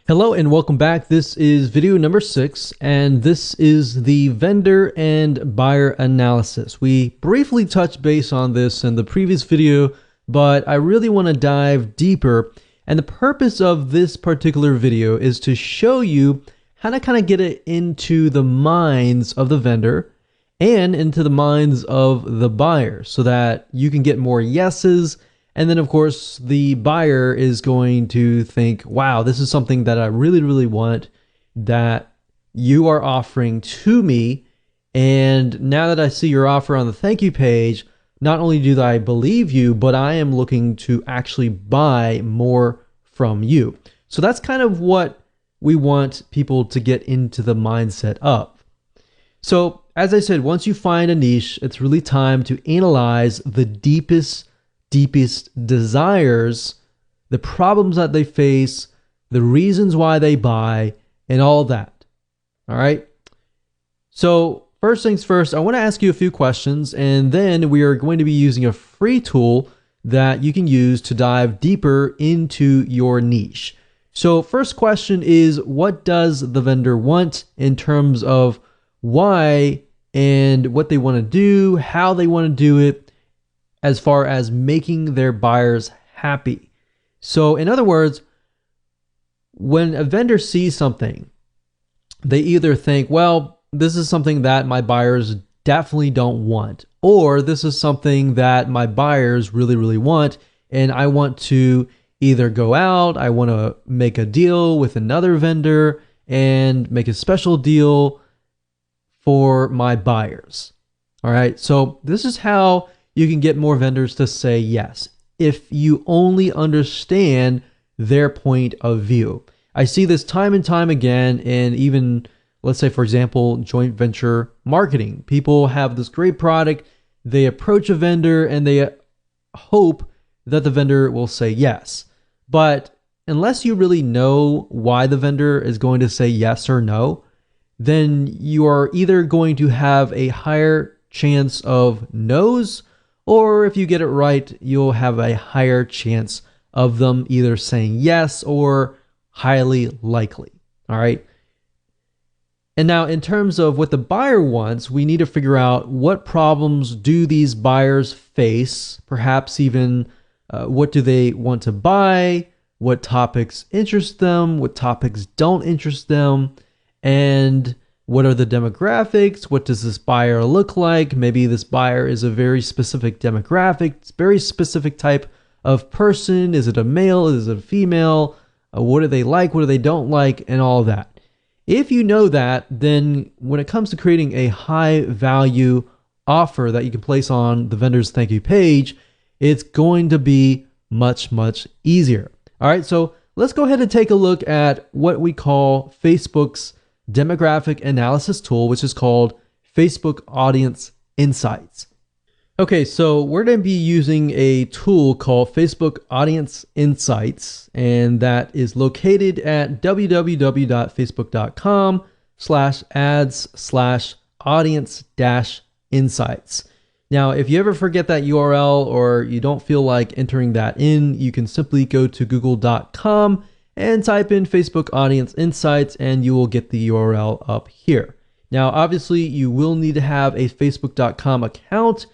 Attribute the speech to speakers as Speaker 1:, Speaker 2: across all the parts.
Speaker 1: Hello and welcome back. This is video number 6, and this is the vendor and buyer analysis. We briefly touched base on this in the previous video, but I really want to dive deeper. And the purpose of this particular video is to show you how to kind of get it into the minds of the vendor and into the minds of the buyer so that you can get more yeses. And then, of course, the buyer is going to think, wow, this is something that I really, really want that you are offering to me. And now that I see your offer on the thank you page, not only do I believe you, but I am looking to actually buy more from you. So that's kind of what we want people to get into the mindset of. So as I said, once you find a niche, it's really time to analyze the deepest desires, the problems that they face, the reasons why they buy, and all that. All right. So first things first, I want to ask you a few questions, and then we are going to be using a free tool that you can use to dive deeper into your niche. So first question is, what does the vendor want in terms of why and what they want to do, how they want to do it, as far as making their buyers happy. So in other words, when a vendor sees something, they either think, well, this is something that my buyers definitely don't want, or this is something that my buyers really, really want, and I want to either go out, I want to make a deal with another vendor and make a special deal for my buyers. All right, so this is how you can get more vendors to say yes if you only understand their point of view. I see this time and time again, and even, let's say, for example, joint venture marketing. People have this great product, they approach a vendor, and they hope that the vendor will say yes. But unless you really know why the vendor is going to say yes or no, then you are either going to have a higher chance of no's, or if you get it right, you'll have a higher chance of them either saying yes or highly likely. All right. And now in terms of what the buyer wants, we need to figure out what problems do these buyers face, perhaps even what do they want to buy, what topics interest them, what topics don't interest them, and what are the demographics? What does this buyer look like? Maybe this buyer is a very specific demographic, very specific type of person. Is it a male? Is it a female? What do they like? What do they don't like? And all of that. If you know that, then when it comes to creating a high value offer that you can place on the vendor's thank you page, it's going to be much, much easier. All right, so let's go ahead and take a look at what we call Facebook's demographic analysis tool, which is called Facebook Audience Insights. Okay, so we're going to be using a tool called Facebook Audience Insights, and that is located at www.facebook.com/ads/audience-insights. Now, if you ever forget that URL or you don't feel like entering that in, you can simply go to google.com and type in Facebook Audience Insights, and you will get the URL up here. Now, obviously, you will need to have a facebook.com account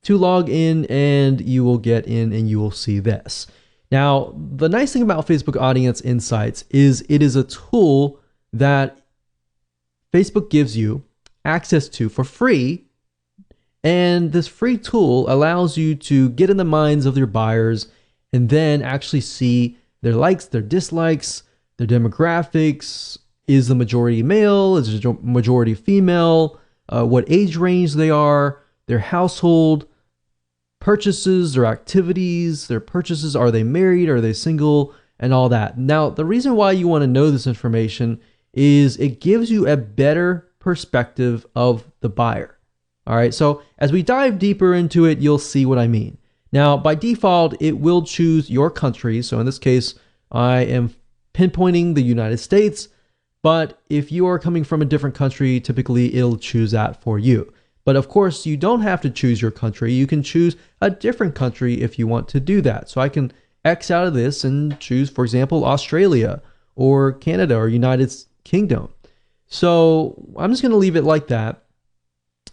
Speaker 1: to log in, and you will get in and you will see this. Now, the nice thing about Facebook Audience Insights is it is a tool that Facebook gives you access to for free, and this free tool allows you to get in the minds of your buyers and then actually see their likes, their dislikes, their demographics. Is the majority male? Is the majority female? What age range they are, their household, purchases, their activities, their purchases. Are they married? Are they single? And all that. Now, the reason why you want to know this information is it gives you a better perspective of the buyer. All right, so as we dive deeper into it, you'll see what I mean. Now, by default, it will choose your country. So in this case, I am pinpointing the United States. But if you are coming from a different country, typically it'll choose that for you. But of course, you don't have to choose your country. You can choose a different country if you want to do that. So I can X out of this and choose, for example, Australia or Canada or United Kingdom. So I'm just going to leave it like that.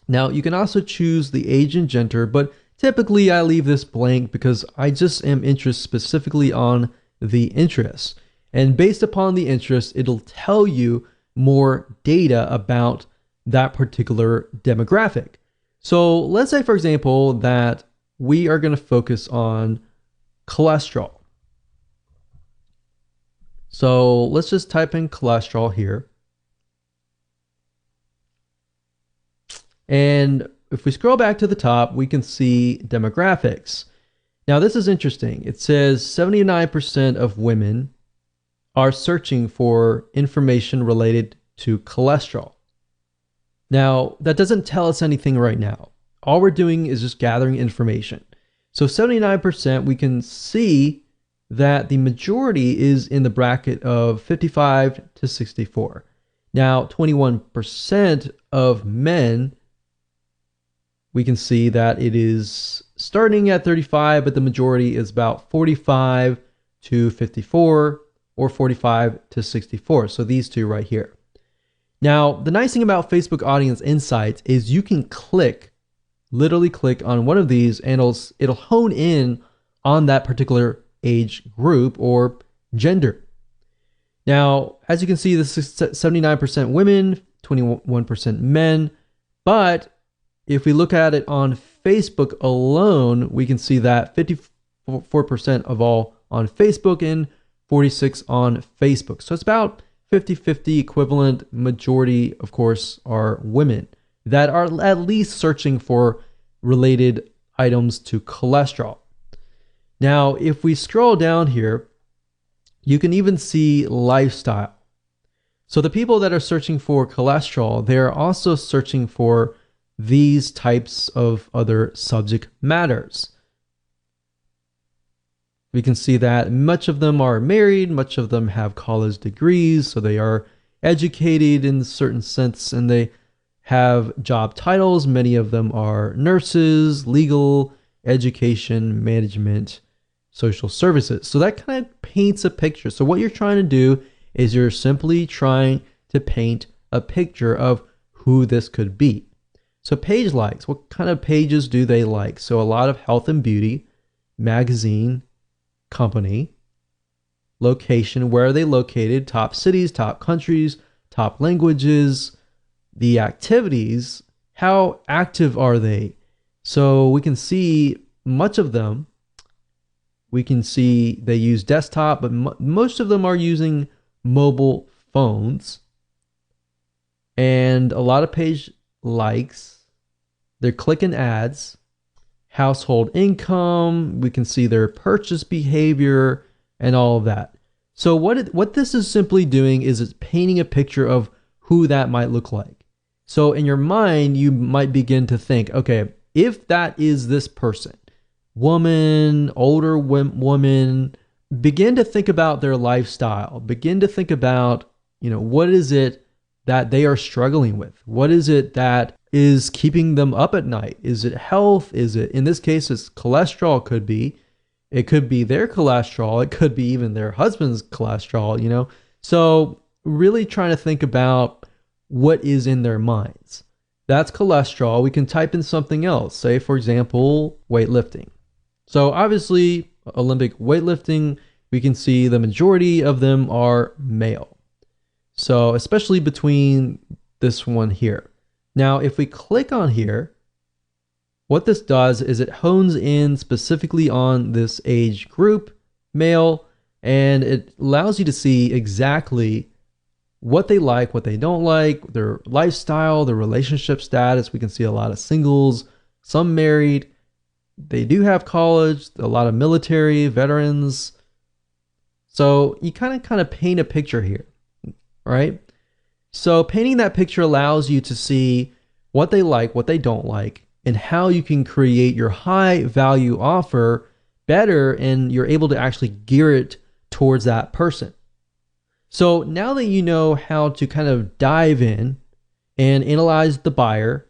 Speaker 1: Now you can also choose the age and gender, but typically I leave this blank because I just am interested specifically on the interests. And based upon the interest, it'll tell you more data about that particular demographic. So let's say, for example, that we are going to focus on cholesterol. So let's just type in cholesterol here. And if we scroll back to the top, we can see demographics. Now, this is interesting. It says 79% of women are searching for information related to cholesterol. Now, that doesn't tell us anything right now. All we're doing is just gathering information. So 79%, we can see that the majority is in the bracket of 55 to 64. Now, 21% of men, we can see that it is starting at 35, but the majority is about 45 to 54 or 45 to 64. So these two right here. Now, the nice thing about Facebook Audience Insights is you can literally click on one of these and it'll hone in on that particular age group or gender. Now, as you can see, this is 79% women, 21% men, but if we look at it on Facebook alone, we can see that 54% of all on Facebook and 46 on Facebook. So it's about 50-50 equivalent. Majority, of course, are women that are at least searching for related items to cholesterol. Now, if we scroll down here, you can even see lifestyle. So the people that are searching for cholesterol, they're also searching for these types of other subject matters. We can see that much of them are married, much of them have college degrees, so they are educated in a certain sense, and they have job titles. Many of them are nurses, legal, education, management, social services. So that kind of paints a picture. So what you're trying to do is you're simply trying to paint a picture of who this could be. So page likes, what kind of pages do they like? So a lot of health and beauty, magazine, company, location, where are they located, top cities, top countries, top languages, the activities, how active are they? So we can see much of them. We can see they use desktop, but most of them are using mobile phones. And a lot of page likes. They're clicking ads, household income. We can see their purchase behavior and all of that. So what this is simply doing is it's painting a picture of who that might look like. So in your mind, you might begin to think, okay, if that is this person, woman, older woman, begin to think about their lifestyle. Begin to think about, what is it that they are struggling with? What is it that is keeping them up at night? Is it health? Is it, in this case, it's cholesterol could be. It could be their cholesterol. It could be even their husband's cholesterol, So really trying to think about what is in their minds. That's cholesterol. We can type in something else. Say, for example, weightlifting. So obviously, Olympic weightlifting, we can see the majority of them are male. So especially between this one here. Now, if we click on here, what this does is it hones in specifically on this age group, male, and it allows you to see exactly what they like, what they don't like, their lifestyle, their relationship status. We can see a lot of singles, some married. They do have college, a lot of military, veterans. So you kind of paint a picture here, right? So painting that picture allows you to see what they like, what they don't like, and how you can create your high value offer better, and you're able to actually gear it towards that person. So now that you know how to kind of dive in and analyze the buyer,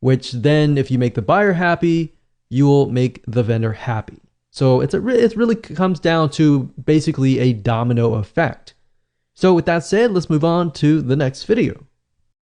Speaker 1: which then if you make the buyer happy, you will make the vendor happy. So it really comes down to basically a domino effect. So with that said, let's move on to the next video.